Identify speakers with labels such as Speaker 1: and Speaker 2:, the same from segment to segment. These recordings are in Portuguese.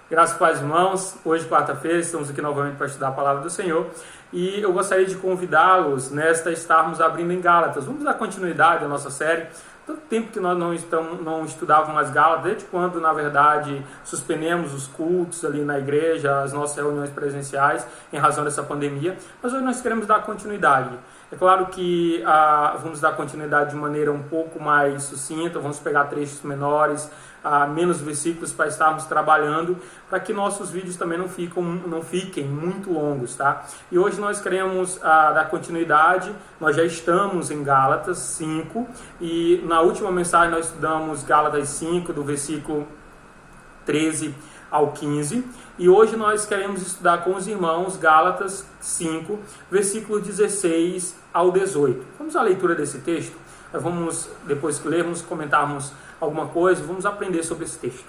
Speaker 1: Graças e paz, irmãos. Hoje, quarta-feira, estamos aqui novamente para estudar a palavra do Senhor. E eu gostaria de convidá-los nesta estarmos abrindo em Gálatas. Vamos dar continuidade à nossa série. Tanto tempo que nós não estudávamos mais Gálatas, desde quando, na verdade, suspendemos os cultos ali na igreja, as nossas reuniões presenciais, em razão dessa pandemia. Mas hoje nós queremos dar continuidade. É claro que vamos dar continuidade de maneira um pouco mais sucinta, vamos pegar trechos menores, menos versículos para estarmos trabalhando, para que nossos vídeos também não fiquem muito longos, tá? E hoje nós queremos dar continuidade, nós já estamos em Gálatas 5, e na última mensagem nós estudamos Gálatas 5, do versículo 13 ao 15, e hoje nós queremos estudar com os irmãos Gálatas 5, versículos 16 ao 18. Vamos à leitura desse texto, vamos, depois que lermos, comentarmos alguma coisa, vamos aprender sobre esse texto.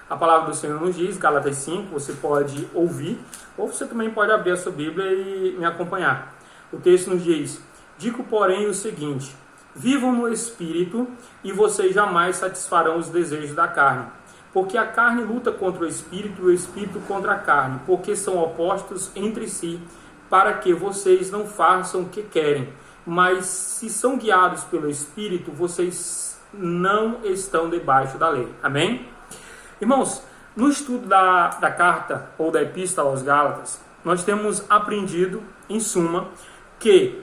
Speaker 1: A palavra do Senhor nos diz, Gálatas 5, você pode ouvir, ou você também pode abrir a sua Bíblia e me acompanhar. O texto nos diz: digo, porém, o seguinte: vivam no Espírito, e vocês jamais satisfarão os desejos da carne. Porque a carne luta contra o Espírito e o Espírito contra a carne, porque são opostos entre si, para que vocês não façam o que querem. Mas se são guiados pelo Espírito, vocês não estão debaixo da lei. Amém? Irmãos, no estudo da carta ou da Epístola aos Gálatas, nós temos aprendido, em suma, que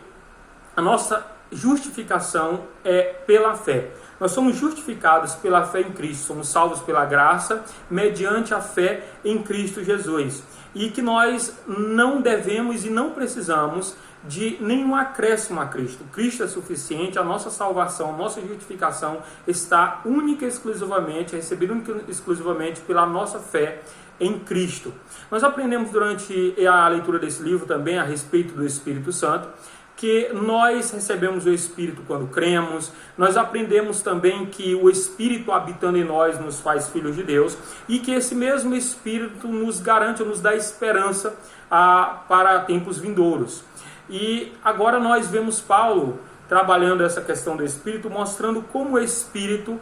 Speaker 1: a nossa justificação é pela fé. Nós somos justificados pela fé em Cristo, somos salvos pela graça, mediante a fé em Cristo Jesus. E que nós não devemos e não precisamos de nenhum acréscimo a Cristo. Cristo é suficiente, a nossa salvação, a nossa justificação está única e exclusivamente, recebida única e exclusivamente pela nossa fé em Cristo. Nós aprendemos durante a leitura desse livro também a respeito do Espírito Santo, que nós recebemos o Espírito quando cremos. Nós aprendemos também que o Espírito habitando em nós nos faz filhos de Deus, e que esse mesmo Espírito nos garante, nos dá esperança para tempos vindouros. E agora nós vemos Paulo trabalhando essa questão do Espírito, mostrando como o Espírito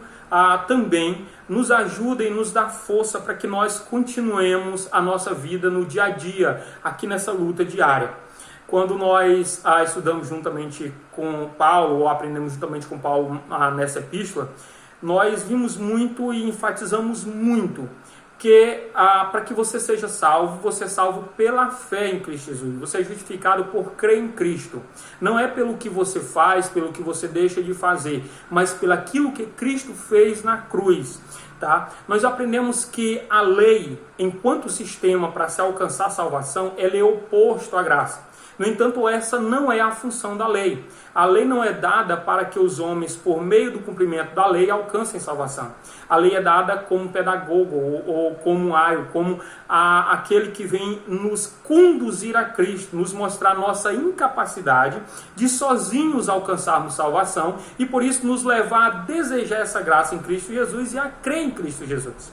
Speaker 1: também nos ajuda e nos dá força para que nós continuemos a nossa vida no dia a dia, aqui nessa luta diária. Quando nós estudamos juntamente com Paulo, ou aprendemos juntamente com Paulo nessa epístola, nós vimos muito e enfatizamos muito que para que você seja salvo, você é salvo pela fé em Cristo Jesus. Você é justificado por crer em Cristo. Não é pelo que você faz, pelo que você deixa de fazer, mas pelo aquilo que Cristo fez na cruz. Tá? Nós aprendemos que a lei, enquanto sistema para se alcançar a salvação, ela é oposto à graça. No entanto, essa não é a função da lei. A lei não é dada para que os homens, por meio do cumprimento da lei, alcancem salvação. A lei é dada como pedagogo, ou como aio, como aquele que vem nos conduzir a Cristo, nos mostrar nossa incapacidade de sozinhos alcançarmos salvação, e por isso nos levar a desejar essa graça em Cristo Jesus e a crer em Cristo Jesus.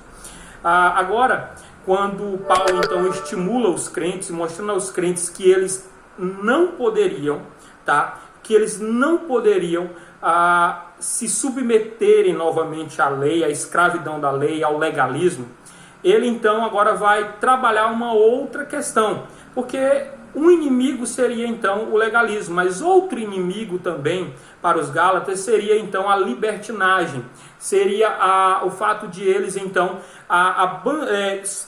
Speaker 1: Agora, quando Paulo então estimula os crentes, mostrando aos crentes que eles não poderiam, que eles não poderiam se submeterem novamente à lei, à escravidão da lei, ao legalismo, ele então agora vai trabalhar uma outra questão, porque um inimigo seria então o legalismo, mas outro inimigo também para os Gálatas seria então a libertinagem, seria o fato de eles então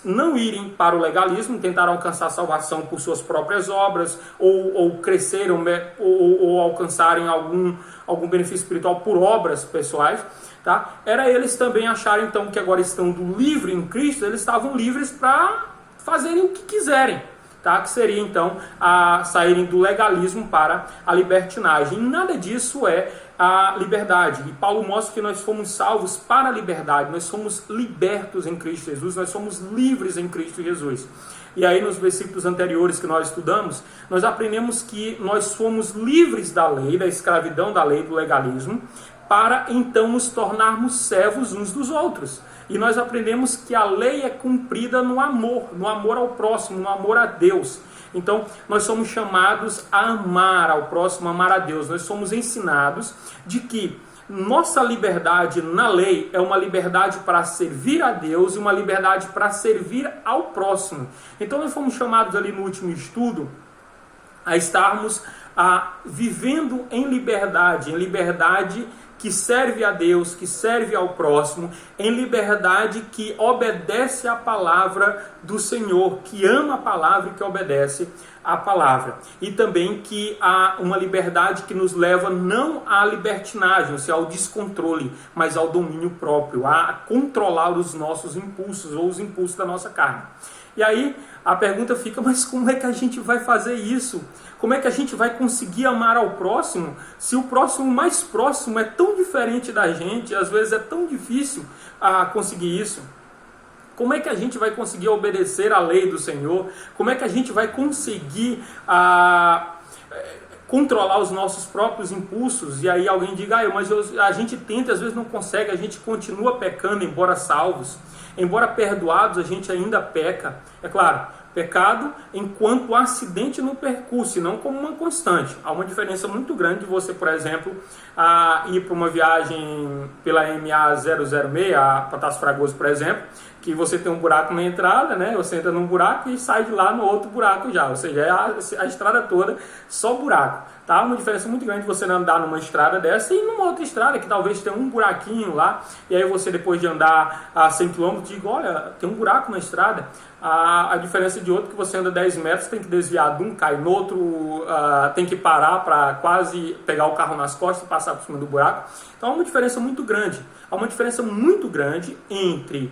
Speaker 1: não irem para o legalismo, tentar alcançar a salvação por suas próprias obras, ou crescerem, ou alcançarem algum benefício espiritual por obras pessoais. Tá? Era eles também acharem então que agora estando livres em Cristo, eles estavam livres para fazerem o que quiserem. Tá? Que seria então saírem do legalismo para a libertinagem. E nada disso é a liberdade. E Paulo mostra que nós fomos salvos para a liberdade, nós somos libertos em Cristo Jesus, nós somos livres em Cristo Jesus. E aí nos versículos anteriores que nós estudamos, nós aprendemos que nós fomos livres da lei, da escravidão da lei, do legalismo, para então nos tornarmos servos uns dos outros. E nós aprendemos que a lei é cumprida no amor ao próximo, no amor a Deus. Então, nós somos chamados a amar ao próximo, a amar a Deus. Nós somos ensinados de que nossa liberdade na lei é uma liberdade para servir a Deus e uma liberdade para servir ao próximo. Então nós fomos chamados ali no último estudo a estarmos vivendo em liberdade que serve a Deus, que serve ao próximo, em liberdade que obedece à palavra do Senhor, que ama a palavra e que obedece à palavra. E também que há uma liberdade que nos leva não à libertinagem, ou seja, ao descontrole, mas ao domínio próprio, a controlar os nossos impulsos ou os impulsos da nossa carne. E aí a pergunta fica, mas como é que a gente vai fazer isso? Como é que a gente vai conseguir amar ao próximo se o próximo mais próximo é tão diferente da gente, às vezes é tão difícil conseguir isso? Como é que a gente vai conseguir obedecer à lei do Senhor? Como é que a gente vai conseguir controlar os nossos próprios impulsos? E aí alguém diga, mas a gente tenta, às vezes não consegue, a gente continua pecando, embora salvos. Embora perdoados, a gente ainda peca. É claro, pecado enquanto acidente no percurso, e não como uma constante. Há uma diferença muito grande de você, por exemplo, ir para uma viagem pela MA 006, para Patos Fragoso, por exemplo, que você tem um buraco na entrada, né? Você entra num buraco e sai de lá no outro buraco já. Ou seja, é a estrada toda só buraco. Tá? Uma diferença muito grande de você andar numa estrada dessa e numa outra estrada que talvez tenha um buraquinho lá. E aí você, depois de andar 100 km, diga, olha, tem um buraco na estrada. A diferença de outro que você anda 10 metros, tem que desviar de um, cai no outro, tem que parar para quase pegar o carro nas costas e passar por cima do buraco. Então há uma diferença muito grande. Há uma diferença muito grande entre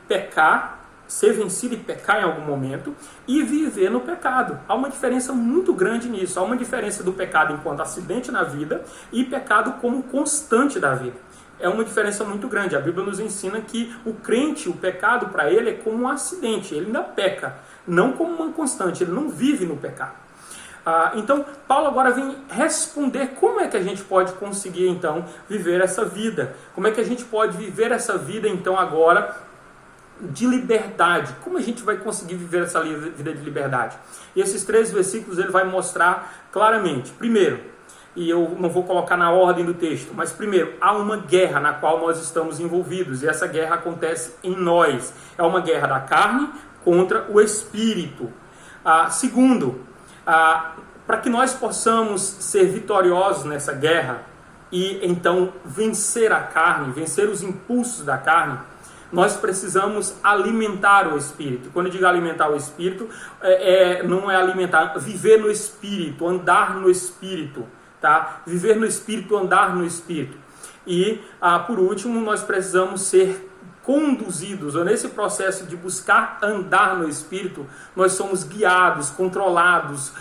Speaker 1: pecar, ser vencido e pecar em algum momento, e viver no pecado. Há uma diferença muito grande nisso. Há uma diferença do pecado enquanto acidente na vida e pecado como constante da vida. É uma diferença muito grande. A Bíblia nos ensina que o crente, o pecado para ele é como um acidente. Ele ainda peca, não como uma constante. Ele não vive no pecado. Então, Paulo agora vem responder como é que a gente pode conseguir, então, viver essa vida. Como é que a gente pode viver essa vida, então, agora de liberdade. Como a gente vai conseguir viver essa vida de liberdade? E esses 3 versículos ele vai mostrar claramente. Primeiro, e eu não vou colocar na ordem do texto, mas primeiro, há uma guerra na qual nós estamos envolvidos, e essa guerra acontece em nós. É uma guerra da carne contra o espírito. Segundo, para que nós possamos ser vitoriosos nessa guerra e então vencer a carne, vencer os impulsos da carne, nós precisamos alimentar o Espírito. Quando eu digo alimentar o Espírito, não é alimentar, viver no Espírito, andar no Espírito. Tá? Viver no Espírito, andar no Espírito. E, por último, nós precisamos ser conduzidos, ou nesse processo de buscar andar no Espírito, nós somos guiados, controlados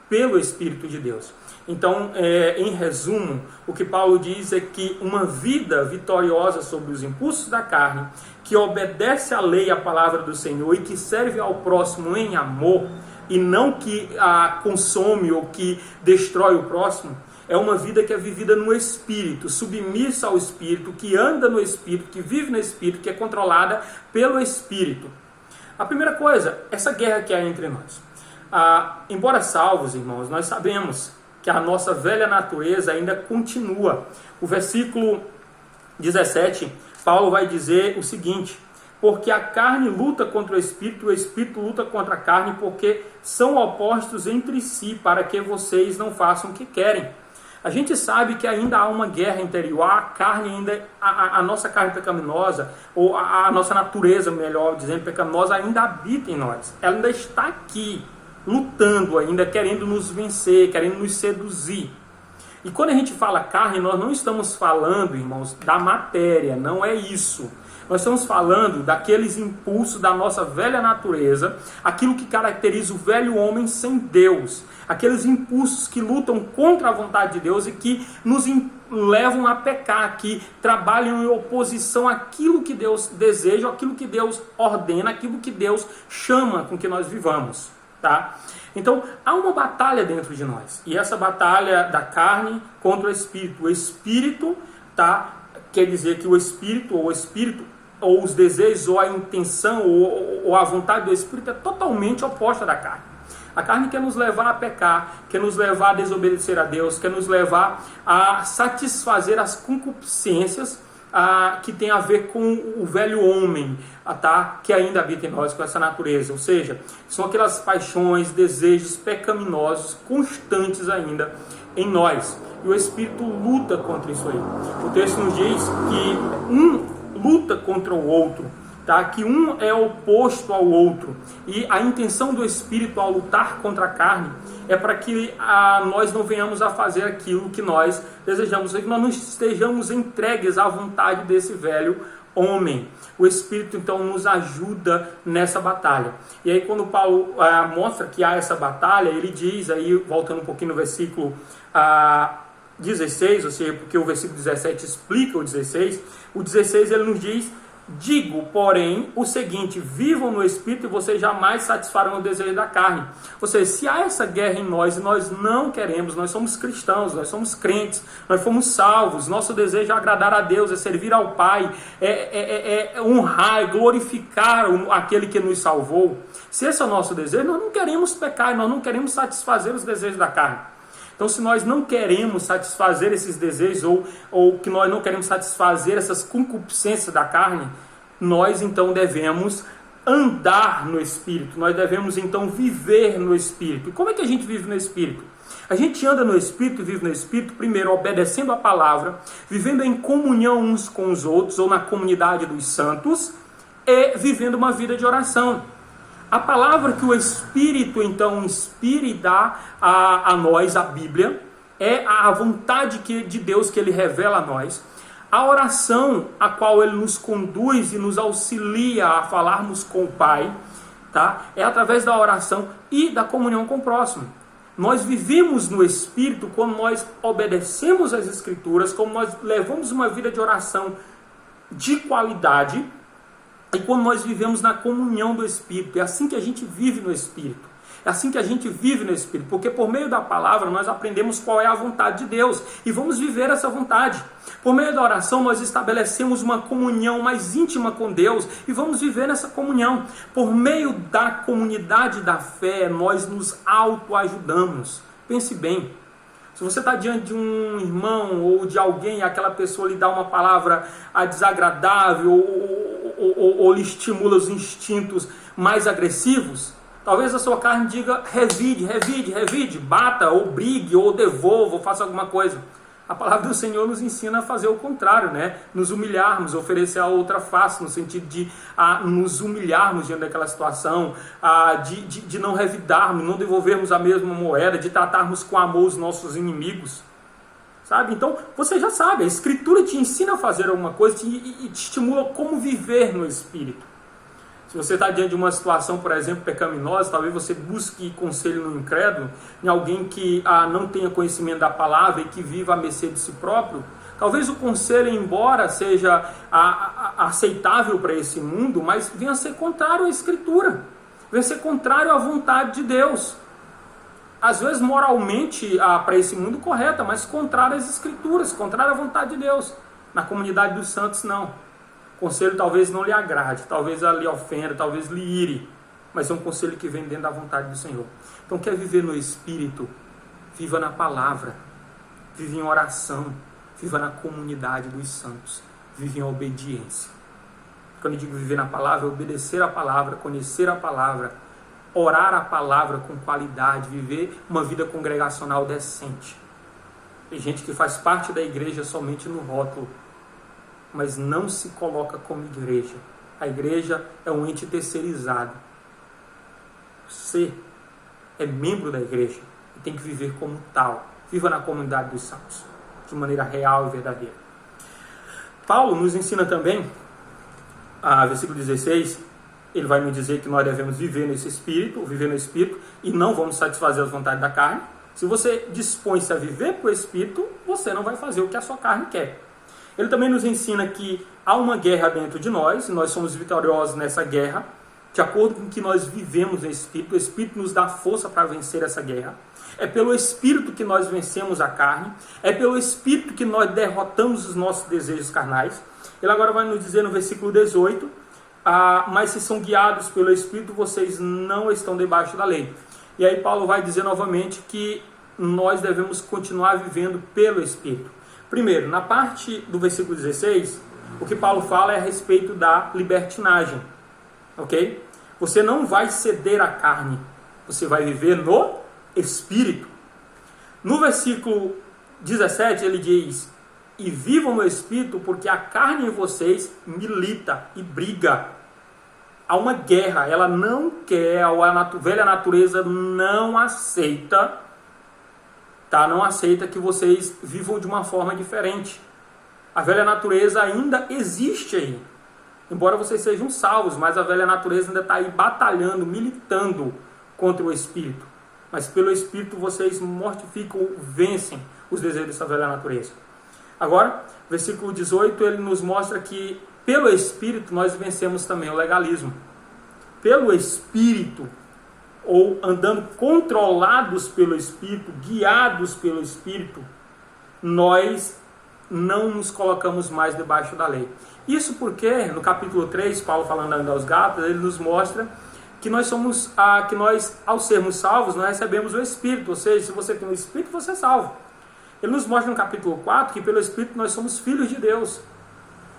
Speaker 1: pelo Espírito de Deus. Então, em resumo, o que Paulo diz é que uma vida vitoriosa sobre os impulsos da carne, que obedece à lei e à palavra do Senhor e que serve ao próximo em amor, e não que consome ou que destrói o próximo, é uma vida que é vivida no Espírito, submissa ao Espírito, que anda no Espírito, que vive no Espírito, que é controlada pelo Espírito. A primeira coisa, essa guerra que há entre nós. Embora salvos, irmãos, nós sabemos que a nossa velha natureza ainda continua. O versículo 17, Paulo vai dizer o seguinte: porque a carne luta contra o Espírito luta contra a carne, porque são opostos entre si, para que vocês não façam o que querem. A gente sabe que ainda há uma guerra interior, a carne ainda, a nossa carne pecaminosa, ou a nossa natureza, melhor dizendo, pecaminosa, ainda habita em nós. Ela ainda está aqui, lutando ainda, querendo nos vencer, querendo nos seduzir. E quando a gente fala carne, nós não estamos falando, irmãos, da matéria, não é isso. Nós estamos falando daqueles impulsos da nossa velha natureza, aquilo que caracteriza o velho homem sem Deus, aqueles impulsos que lutam contra a vontade de Deus e que nos levam a pecar, que trabalham em oposição àquilo que Deus deseja, àquilo que Deus ordena, àquilo que Deus chama com que nós vivamos. Tá? Então, há uma batalha dentro de nós, e essa batalha da carne contra o Espírito. O Espírito, quer dizer que o Espírito, ou os desejos, ou a intenção, ou a vontade do Espírito é totalmente oposta da carne. A carne quer nos levar a pecar, quer nos levar a desobedecer a Deus, quer nos levar a satisfazer as concupiscências que tem a ver com o velho homem, que ainda habita em nós, com essa natureza. Ou seja, são aquelas paixões, desejos pecaminosos constantes ainda em nós. E o Espírito luta contra isso aí. O texto nos diz que um luta contra o outro, que um é oposto ao outro. E a intenção do Espírito ao lutar contra a carne é para que nós não venhamos a fazer aquilo que nós desejamos, que nós não estejamos entregues à vontade desse velho homem. O Espírito então nos ajuda nessa batalha. E aí quando Paulo mostra que há essa batalha, ele diz, aí voltando um pouquinho no versículo 16, ou seja, porque o versículo 17 explica o 16, o 16 ele nos diz: digo, porém, o seguinte, vivam no Espírito e vocês jamais satisfarão o desejo da carne. Ou seja, se há essa guerra em nós e nós não queremos, nós somos cristãos, nós somos crentes, nós fomos salvos, nosso desejo é agradar a Deus, é servir ao Pai, é honrar, é glorificar aquele que nos salvou. Se esse é o nosso desejo, nós não queremos pecar, nós não queremos satisfazer os desejos da carne. Então, se nós não queremos satisfazer esses desejos, ou que nós não queremos satisfazer essas concupiscências da carne, nós então devemos andar no Espírito, nós devemos então viver no Espírito. E como é que a gente vive no Espírito? A gente anda no Espírito e vive no Espírito, primeiro obedecendo a palavra, vivendo em comunhão uns com os outros, ou na comunidade dos santos, e vivendo uma vida de oração. A palavra que o Espírito então inspira e dá a nós, a Bíblia, é a vontade de Deus que Ele revela a nós. A oração a qual Ele nos conduz e nos auxilia a falarmos com o Pai, é através da oração e da comunhão com o próximo. Nós vivemos no Espírito quando nós obedecemos às Escrituras, quando nós levamos uma vida de oração de qualidade, e quando nós vivemos na comunhão do Espírito. É assim que a gente vive no Espírito. É assim que a gente vive no Espírito. Porque por meio da palavra nós aprendemos qual é a vontade de Deus. E vamos viver essa vontade. Por meio da oração nós estabelecemos uma comunhão mais íntima com Deus. E vamos viver nessa comunhão. Por meio da comunidade da fé nós nos autoajudamos. Pense bem. Se você está diante de um irmão ou de alguém e aquela pessoa lhe dá uma palavra desagradável ou lhe estimula os instintos mais agressivos, talvez a sua carne diga: revide, bata, ou brigue, ou devolva, ou faça alguma coisa. A palavra do Senhor nos ensina a fazer o contrário, nos humilharmos, oferecer a outra face, no sentido de nos humilharmos diante daquela situação, de não revidarmos, não devolvermos a mesma moeda, de tratarmos com amor os nossos inimigos. Sabe? Então, você já sabe, a Escritura te ensina a fazer alguma coisa e te estimula como viver no Espírito. Se você está diante de uma situação, por exemplo, pecaminosa, talvez você busque conselho no incrédulo, em alguém que não tenha conhecimento da palavra e que viva à mercê de si próprio. Talvez o conselho, embora seja aceitável para esse mundo, mas venha a ser contrário à Escritura, venha a ser contrário à vontade de Deus. Às vezes moralmente para esse mundo correta, mas contrário às Escrituras, contrário à vontade de Deus. Na comunidade dos santos não. O conselho talvez não lhe agrade, talvez lhe ofenda, talvez lhe ire, mas é um conselho que vem dentro da vontade do Senhor. Então quer viver no Espírito? Viva na palavra, vive em oração, viva na comunidade dos santos, vive em obediência. Quando eu digo viver na palavra, é obedecer a palavra, conhecer a palavra, orar a palavra com qualidade, viver uma vida congregacional decente. Tem gente que faz parte da igreja somente no rótulo, mas não se coloca como igreja. A igreja é um ente terceirizado. Você é membro da igreja e tem que viver como tal. Viva na comunidade dos santos, de maneira real e verdadeira. Paulo nos ensina também, versículo 16, ele vai nos dizer que nós devemos viver nesse Espírito, viver no Espírito, e não vamos satisfazer as vontades da carne. Se você dispõe-se a viver para o Espírito, você não vai fazer o que a sua carne quer. Ele também nos ensina que há uma guerra dentro de nós, e nós somos vitoriosos nessa guerra, de acordo com que nós vivemos no Espírito. O Espírito nos dá força para vencer essa guerra. É pelo Espírito que nós vencemos a carne, é pelo Espírito que nós derrotamos os nossos desejos carnais. Ele agora vai nos dizer no versículo 18, mas se são guiados pelo Espírito, vocês não estão debaixo da lei. E aí Paulo vai dizer novamente que nós devemos continuar vivendo pelo Espírito. Primeiro, na parte do versículo 16, o que Paulo fala é a respeito da libertinagem. Ok? Você não vai ceder à carne, você vai viver no Espírito. No versículo 17 ele diz: e vivam no Espírito, porque a carne em vocês milita e briga. Há uma guerra, ela não quer, a velha natureza não aceita, tá? Não aceita que vocês vivam de uma forma diferente. A velha natureza ainda existe aí. Embora vocês sejam salvos, mas a velha natureza ainda está aí batalhando, militando contra o Espírito. Mas pelo Espírito vocês mortificam, vencem os desejos dessa velha natureza. Agora, versículo 18, ele nos mostra que pelo Espírito nós vencemos também o legalismo. Pelo Espírito, ou andando controlados pelo Espírito, guiados pelo Espírito, nós não nos colocamos mais debaixo da lei. Isso porque, no capítulo 3, Paulo falando ainda aos Gálatas, ele nos mostra que nós ao sermos salvos, nós recebemos o Espírito. Ou seja, se você tem o Espírito, você é salvo. Ele nos mostra no capítulo 4 que pelo Espírito nós somos filhos de Deus.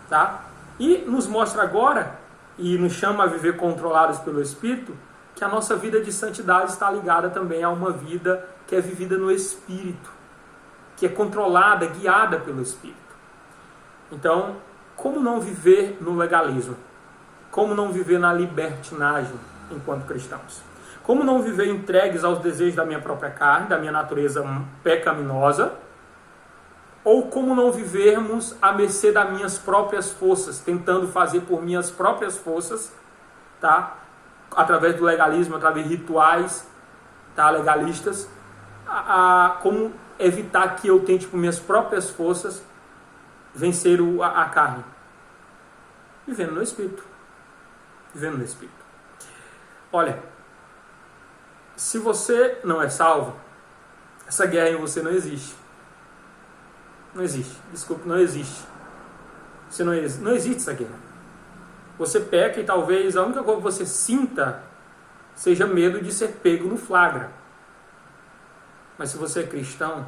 Speaker 1: Tá? E nos mostra agora, e nos chama a viver controlados pelo Espírito, que a nossa vida de santidade está ligada também a uma vida que é vivida no Espírito, que é controlada, guiada pelo Espírito. Então, como não viver no legalismo? Como não viver na libertinagem enquanto cristãos? Como não viver entregues aos desejos da minha própria carne, da minha natureza pecaminosa? Ou como não vivermos à mercê das minhas próprias forças, tentando fazer por minhas próprias forças, tá? Através do legalismo, através de rituais, tá? Legalistas, como evitar que eu tente por minhas próprias forças vencer a carne? Vivendo no Espírito. Vivendo no Espírito. Olha, se você não é salvo, essa guerra em você não existe. Não existe. Desculpe, não existe. Não existe essa guerra. Você peca e talvez a única coisa que você sinta seja medo de ser pego no flagra. Mas se você é cristão,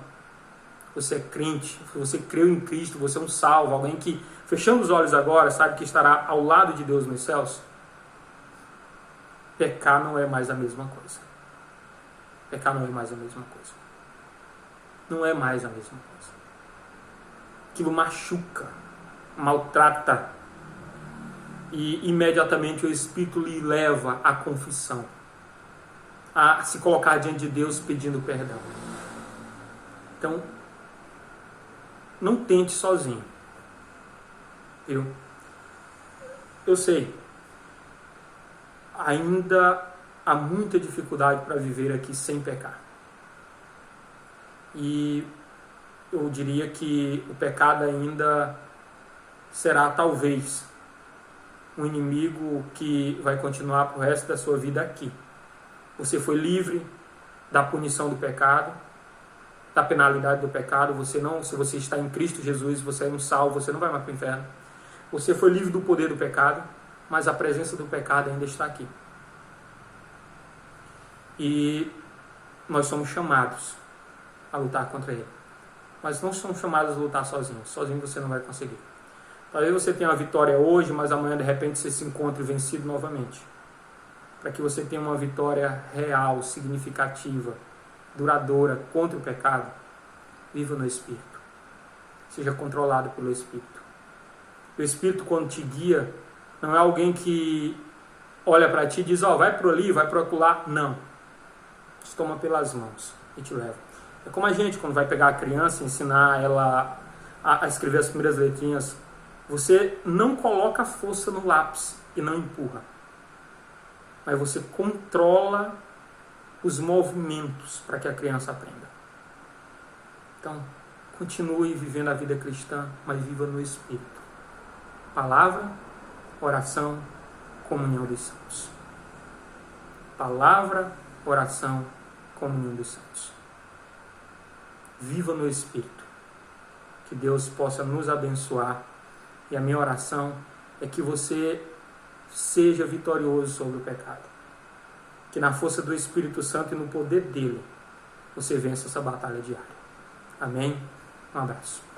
Speaker 1: você é crente, se você creu em Cristo, você é um salvo, alguém que, fechando os olhos agora, sabe que estará ao lado de Deus nos céus, pecar não é mais a mesma coisa. Pecar não é mais a mesma coisa. Não é mais a mesma coisa. Aquilo machuca, maltrata, e imediatamente o Espírito lhe leva à confissão, a se colocar diante de Deus pedindo perdão. Então, não tente sozinho. Viu? Eu sei, ainda há muita dificuldade para viver aqui sem pecar. E eu diria que o pecado ainda será, talvez, um inimigo que vai continuar para o resto da sua vida aqui. Você foi livre da punição do pecado, da penalidade do pecado. Se você está em Cristo Jesus, você é um salvo, você não vai mais para o inferno. Você foi livre do poder do pecado, mas a presença do pecado ainda está aqui. E nós somos chamados a lutar contra ele. Mas não somos chamados a lutar sozinhos. Sozinho você não vai conseguir. Talvez você tenha uma vitória hoje, mas amanhã de repente você se encontre vencido novamente. Para que você tenha uma vitória real, significativa, duradoura contra o pecado, viva no Espírito. Seja controlado pelo Espírito. O Espírito, quando te guia, não é alguém que olha para ti e diz, vai para ali, vai para o outro lado. Não. Te toma pelas mãos e te leva. É como a gente, quando vai pegar a criança e ensinar ela a escrever as primeiras letrinhas, você não coloca força no lápis e não empurra. Mas você controla os movimentos para que a criança aprenda. Então, continue vivendo a vida cristã, mas viva no Espírito. Palavra, oração, comunhão dos santos. Palavra, oração, comunhão dos santos. Viva no Espírito. Que Deus possa nos abençoar. E a minha oração é que você seja vitorioso sobre o pecado. que na força do Espírito Santo e no poder dele, você vença essa batalha diária. Amém? Um abraço.